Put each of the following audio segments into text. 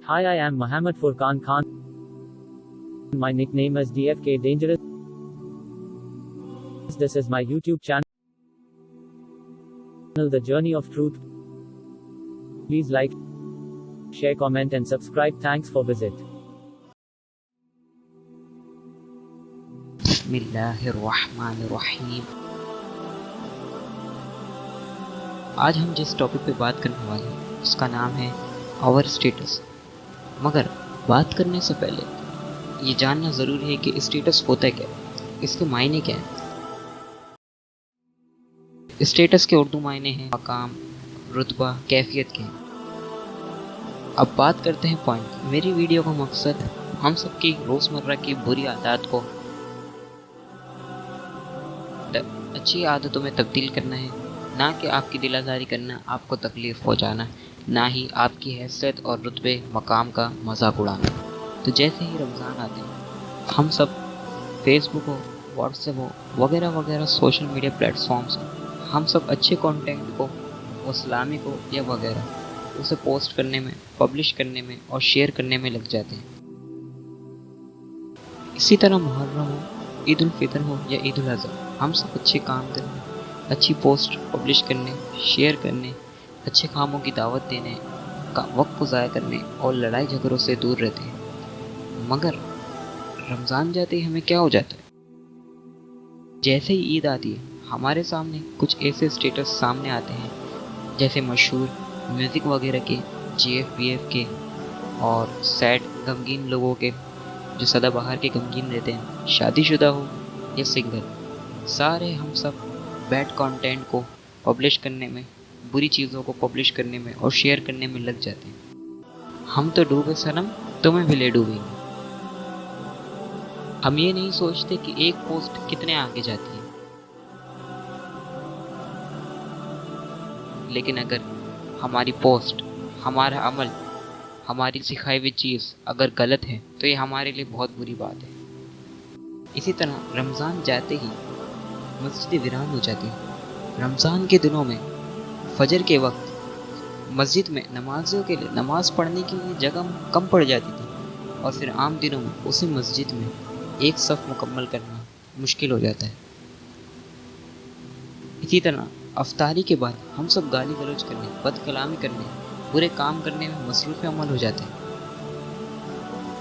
Hi, I am Muhammad Furqan Khan. My nickname is DFK Dangerous. This is my YouTube channel, The Journey of Truth. Please like, share, comment and subscribe. Thanks for visit. बिस्मिल्लाहिर्रहमानिर्रहीम। आज हम जिस topic पे बात करने वाले हैं उसका नाम है आवर स्टेटस। मगर बात करने से पहले ये जानना ज़रूरी है कि स्टेटस होता क्या है, इसके मायने क्या हैं। स्टेटस के उर्दू मायने हैं मकाम, रुतबा, कैफियत के। अब बात करते हैं पॉइंट। मेरी वीडियो का मकसद हम सबकी रोज़मर्रा की बुरी आदत को अच्छी आदतों में तब्दील करना है, ना कि आपकी दिलादारी करना, आपको तकलीफ़ पहुंचाना, ना ही आपकी हैसियत और रुतबे मकाम का मजाक उड़ाना। तो जैसे ही रमज़ान आते हैं हम सब फेसबुक हो, व्हाट्सएप हो, वगैरह वगैरह सोशल मीडिया प्लेटफॉर्म्स हो, हम सब अच्छे कंटेंट को, इस्लामिक हो या वगैरह, उसे पोस्ट करने में, पब्लिश करने में और शेयर करने में लग जाते हैं। इसी तरह मुहर्रम हो, ईद उल फितर हो या ईद उल अज़हा, हम सब अच्छे काम करने, अच्छी पोस्ट पब्लिश करने, शेयर करने, अच्छे कामों की दावत देने का वक्त को ज़ाया करने और लड़ाई झगड़ों से दूर रहते हैं। मगर रमज़ान जाते ही हमें क्या हो जाता है, जैसे ही ईद आती है हमारे सामने कुछ ऐसे स्टेटस सामने आते हैं जैसे मशहूर म्यूज़िक वगैरह के, GF-BF के और सैड गमगीन लोगों के, जो सदाबहार के गमगीन रहते हैं, शादीशुदा हो या सिंगल, सारे हम सब बैड कंटेंट को पब्लिश करने में, बुरी चीज़ों को पब्लिश करने में और शेयर करने में लग जाते हैं। हम तो डूबे सनम, तुम्हें भी ले डूबेंगे। हम ये नहीं सोचते कि एक पोस्ट कितने आगे जाती है। लेकिन अगर हमारी पोस्ट, हमारा अमल, हमारी सिखाई हुई चीज़ अगर गलत है तो ये हमारे लिए बहुत बुरी बात है। इसी तरह रमज़ान जाते ही मस्जिदें वीरान हो जाती हैं। रमज़ान के दिनों में फजर के वक्त मस्जिद में नमाज़ियों के लिए नमाज़ पढ़ने की जगह कम पड़ जाती थी और फिर आम दिनों में उसी मस्जिद में एक सफ़ मुकम्मल करना मुश्किल हो जाता है। इसी तरह अफ्तारी के बाद हम सब गाली गलौज करने, बदकलामी करने, बुरे काम करने में मसरूफ़ अमल हो जाते हैं।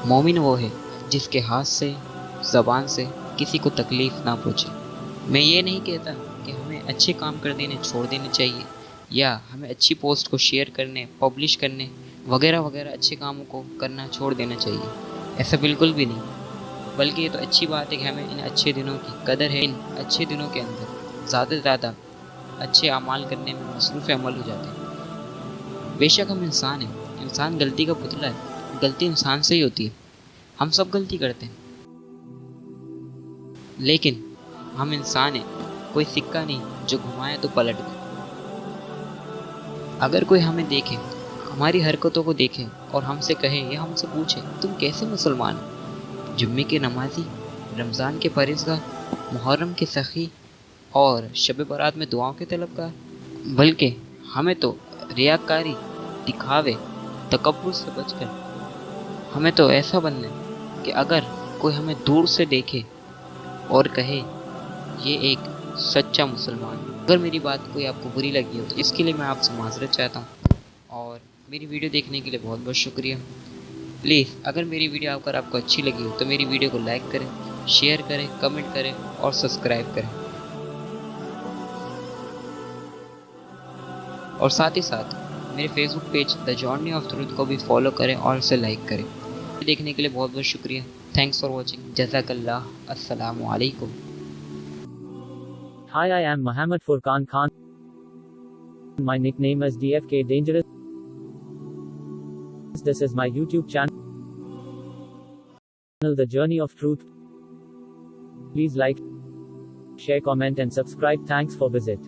मोमिन वो है जिसके हाथ से, ज़बान से किसी को तकलीफ़ ना पहुँचे। मैं ये नहीं कहता कि हमें अच्छे काम कर देने छोड़ देने चाहिए या हमें अच्छी पोस्ट को शेयर करने, पब्लिश करने वगैरह वगैरह अच्छे कामों को करना छोड़ देना चाहिए। ऐसा बिल्कुल भी नहीं, बल्कि ये तो अच्छी बात है कि हमें इन अच्छे दिनों की कदर है। इन अच्छे दिनों के अंदर ज़्यादा से ज़्यादा अच्छे अमाल करने में मसरूफ़ अमल हो जाते हैं। बेशक हम इंसान हैं, इंसान गलती का पुतला है, गलती इंसान से ही होती है, हम सब गलती करते हैं। लेकिन हम इंसान हैं, कोई सिक्का नहीं जो घुमाए तो पलट गए। अगर कोई हमें देखे, हमारी हरकतों को देखे और हमसे कहे या हमसे पूछे तुम कैसे मुसलमान हो, जुम्मे के नमाजी, रमज़ान के परहेज़गार, मुहर्रम के सखी और शब बारात में दुआओं के तलबगार, बल्कि हमें तो रियाकारी, दिखावे, तकब्बुर से बचकर हमें तो ऐसा बनना है कि अगर कोई हमें दूर से देखे और कहे ये एक सच्चा मुसलमान। अगर मेरी बात कोई आपको बुरी लगी हो तो इसके लिए मैं आपसे माज़रत चाहता हूँ और मेरी वीडियो देखने के लिए बहुत बहुत शुक्रिया। प्लीज़ अगर मेरी वीडियो आपको अच्छी लगी हो तो मेरी वीडियो को लाइक करें, शेयर करें, कमेंट करें और सब्सक्राइब करें। और साथ ही साथ मेरे Facebook page the journey of truth को भी फॉलो करें और इसे लाइक करें। देखने के लिए बहुत बहुत शुक्रिया। Thanks for watching. जज़ाकल्लाह। अस्सलामु अलैकुम। Hi, I am Muhammad Furqan Khan. My nickname is DFK Dangerous. This is my YouTube channel, The Journey of Truth. Please like, share, comment and subscribe. Thanks for visit.